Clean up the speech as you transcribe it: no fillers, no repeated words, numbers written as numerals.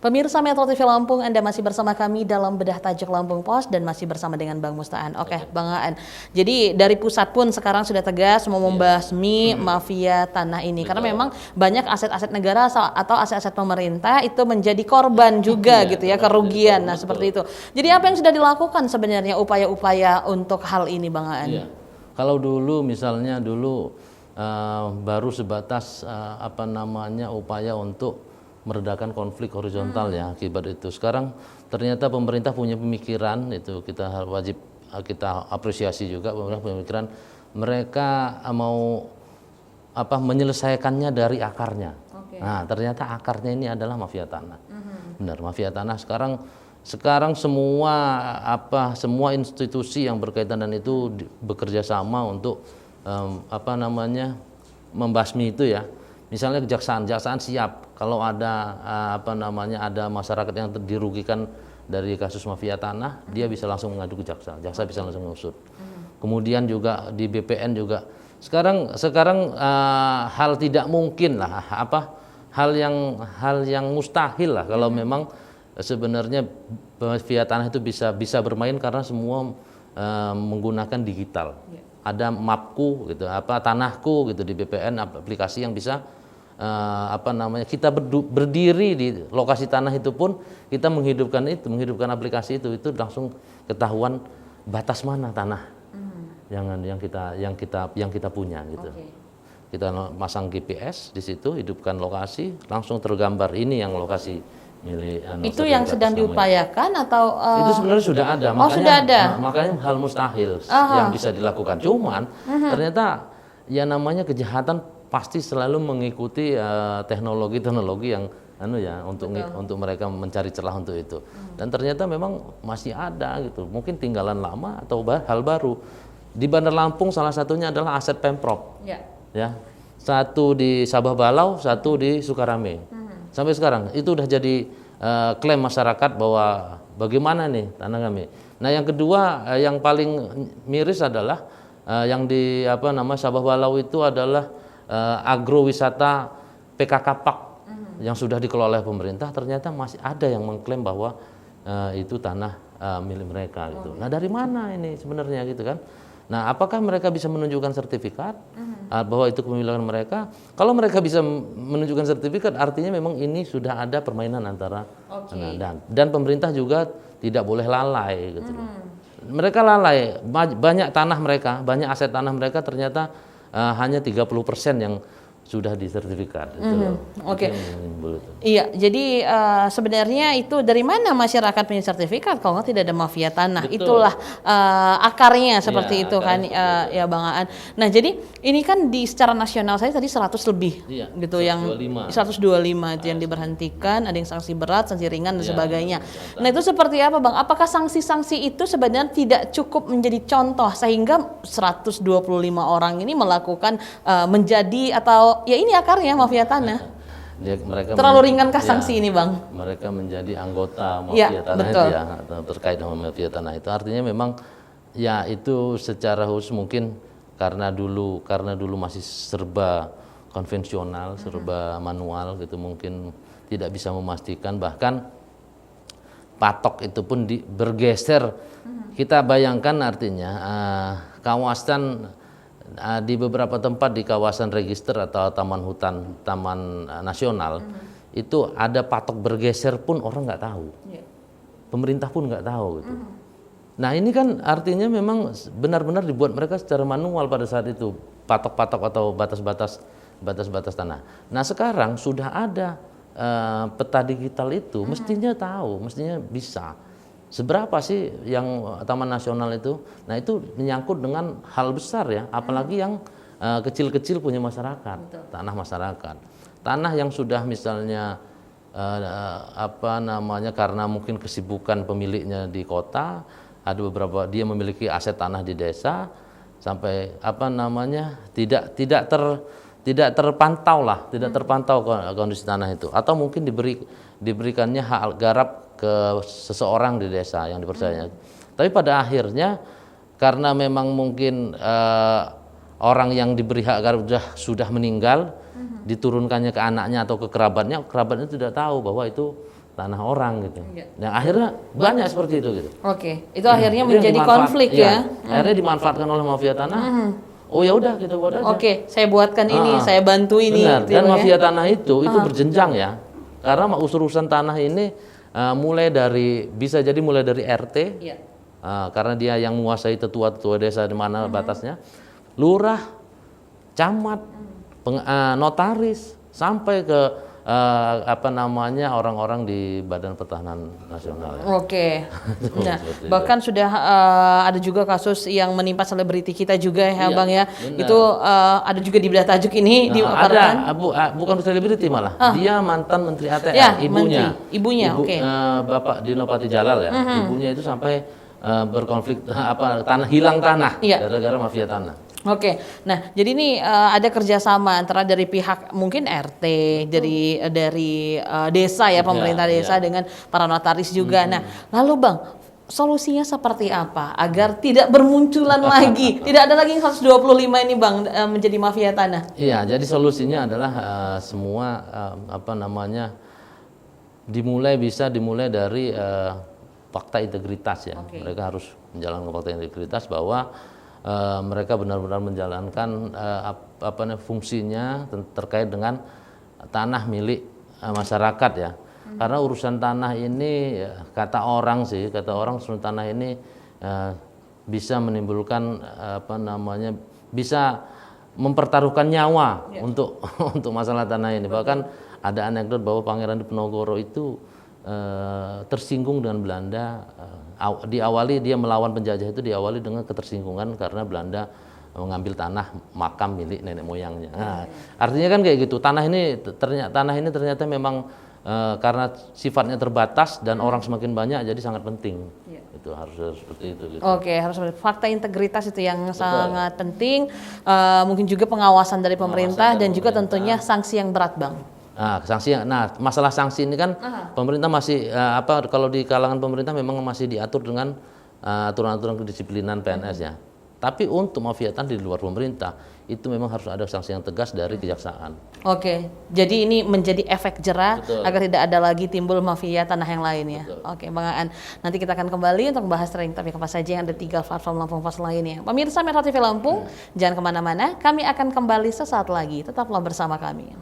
Pemirsa Metro TV Lampung, Anda masih bersama kami dalam Bedah Tajuk Lampung Pos dan masih bersama dengan Bang Mustaan. Oke, Bang Aan. Jadi dari pusat pun sekarang sudah tegas mau membasmi mafia tanah ini. Karena memang banyak aset-aset negara atau aset-aset pemerintah itu menjadi korban juga gitu ya, kerugian. Nah, seperti itu. Jadi apa yang sudah dilakukan sebenarnya upaya-upaya untuk hal ini, Bang Aan? Iya. Kalau dulu misalnya baru sebatas upaya untuk meredakan konflik horizontal ya akibat itu. Sekarang ternyata pemerintah punya pemikiran, itu kita wajib kita apresiasi juga, pemerintah punya pemikiran, mereka mau menyelesaikannya dari akarnya. Nah, ternyata akarnya ini adalah mafia tanah. Benar, mafia tanah sekarang semua institusi yang berkaitan dan itu bekerja sama untuk membasmi itu ya. Misalnya kejaksaan siap kalau ada ada masyarakat yang dirugikan dari kasus mafia tanah, dia bisa langsung mengadu ke jaksa bisa langsung mengusut. Kemudian juga di BPN juga sekarang hal tidak mungkin lah, hal yang mustahil lah kalau memang sebenarnya mafia tanah itu bisa bermain karena semua menggunakan digital. Ada mapku gitu, tanahku gitu di BPN, aplikasi yang bisa kita berdiri di lokasi tanah itu pun kita menghidupkan aplikasi itu langsung ketahuan batas mana tanah yang kita punya gitu. Kita pasang GPS di situ, hidupkan lokasi, langsung tergambar ini yang lokasi milik itu yang sedang diupayakan atau itu sebenarnya sudah ada. Sudah ada. Makanya hal mustahil yang bisa dilakukan. Cuman ternyata ya namanya kejahatan pasti selalu mengikuti teknologi yang untuk mereka mencari celah untuk itu. Dan ternyata memang masih ada gitu. Mungkin tinggalan lama atau hal baru. Di Bandar Lampung salah satunya adalah aset Pemprov. Ya. Satu di Sabah Balau, satu di Sukarame. Sampai sekarang itu udah jadi klaim masyarakat bahwa bagaimana nih tanah kami. Nah, yang kedua yang paling miris adalah yang di Sabah Balau itu adalah agrowisata PKK Pak yang sudah dikelola oleh pemerintah. Ternyata masih ada yang mengklaim bahwa itu tanah milik mereka gitu. Nah, dari mana ini sebenarnya gitu kan? Nah, apakah mereka bisa menunjukkan sertifikat bahwa itu kepemilikan mereka? Kalau mereka bisa menunjukkan sertifikat, artinya memang ini sudah ada permainan antara dan pemerintah juga tidak boleh lalai gitu. Mereka lalai, banyak aset tanah mereka ternyata hanya 30% yang sudah disertifikat. Iya, jadi sebenarnya itu dari mana masyarakat punya sertifikat kalau nggak tidak ada mafia tanah. Betul. Itulah akarnya seperti itu kan ya Bang Aan. Nah, jadi ini kan secara nasional saya tadi 100 lebih gitu 125. Yang 125 itu yang diberhentikan, ada yang sanksi berat, sanksi ringan dan sebagainya. Nah, itu seperti apa Bang? Apakah sanksi-sanksi itu sebenarnya tidak cukup menjadi contoh sehingga 125 orang ini melakukan menjadi atau ya ini akarnya mafia tanah. Mereka terlalu ringankah sanksi ini Bang? Mereka menjadi anggota mafia tanah itu ya, terkait dengan mafia tanah itu. Artinya memang ya itu secara khusus mungkin karena dulu masih serba konvensional, serba manual gitu, mungkin tidak bisa memastikan, bahkan patok itu pun bergeser. Kita bayangkan artinya kawasan di beberapa tempat di kawasan register atau taman hutan, taman nasional itu ada patok bergeser pun orang nggak tahu, pemerintah pun nggak tahu gitu. Nah, ini kan artinya memang benar-benar dibuat mereka secara manual pada saat itu, patok-patok atau batas-batas tanah. Nah, sekarang sudah ada peta digital itu, mestinya tahu, mestinya bisa. Seberapa sih yang taman nasional itu? Nah, itu menyangkut dengan hal besar ya, apalagi yang kecil-kecil punya masyarakat, tanah masyarakat. Tanah yang sudah misalnya karena mungkin kesibukan pemiliknya di kota, ada beberapa dia memiliki aset tanah di desa sampai tidak terpantau kondisi tanah itu, atau mungkin diberikannya hak garap ke seseorang di desa yang dipercayai. Tapi pada akhirnya karena memang mungkin orang yang diberi hak garap sudah meninggal, diturunkannya ke anaknya atau ke kerabatnya tidak tahu bahwa itu tanah orang gitu. Nah akhirnya banyak seperti itu gitu. Oke, itu akhirnya menjadi konflik ya. Akhirnya dimanfaatkan oleh mafia tanah. Oh ya udah kita buat aja. Oke, saya buatkan ini, saya bantu ini. Benar. Dan mafia tanah itu berjenjang ya. Karena urusan tanah ini bisa jadi mulai dari RT. Karena dia yang menguasai tetua-tetua desa di mana batasnya. Lurah, camat, notaris, sampai ke orang-orang di Badan Pertahanan Nasional. Oke. Nah, bahkan sudah ada juga kasus yang menimpa selebriti kita juga ya, Bang ya. Benar. Itu ada juga di Belah Tajuk ini dipaparkan. Bukan selebriti malah. Dia mantan Menteri ATR, ibunya. Oke. Bapak Dino Patijalal ya. Ibunya itu sampai berkonflik hilang tanah gara-gara mafia tanah. Oke, nah jadi ini ada kerjasama antara dari pihak mungkin RT, dari desa ya, pemerintah desa dengan para notaris juga. Nah, lalu Bang, solusinya seperti apa agar tidak bermunculan lagi, tidak ada lagi 125 ini Bang menjadi mafia tanah? Iya, jadi solusinya adalah semua dimulai dari fakta integritas ya. Mereka harus menjalankan fakta integritas bahwa mereka benar-benar menjalankan fungsinya terkait dengan tanah milik masyarakat ya. Karena urusan tanah ini kata orang tanah ini bisa menimbulkan bisa mempertaruhkan nyawa untuk masalah tanah ini. Bahkan ada anekdot bahwa Pangeran Diponegoro itu tersinggung dengan Belanda. Diawali dia melawan penjajah itu diawali dengan ketersinggungan karena Belanda mengambil tanah makam milik nenek moyangnya. Nah, artinya kan kayak gitu. Tanah ini ternyata memang karena sifatnya terbatas dan orang semakin banyak jadi sangat penting. Itu harus seperti itu. Gitu. Oke, harus fakta integritas itu yang sangat penting. Mungkin juga pengawasan dari pemerintah dan juga tentunya sanksi yang berat, Bang. Masalah sanksi ini kan pemerintah masih kalau di kalangan pemerintah memang masih diatur dengan aturan-aturan kedisiplinan PNS ya. Tapi untuk mafia tanah di luar pemerintah itu memang harus ada sanksi yang tegas dari kejaksaan. Oke, jadi ini menjadi efek jera agar tidak ada lagi timbul mafia tanah yang lainnya. Oke, Bang Aan. Nanti kita akan kembali untuk membahas trending topik apa saja yang ada 3 platform Lampung Pos lainnya. Pemirsa Metro TV Lampung, jangan kemana-mana. Kami akan kembali sesaat lagi. Tetaplah bersama kami.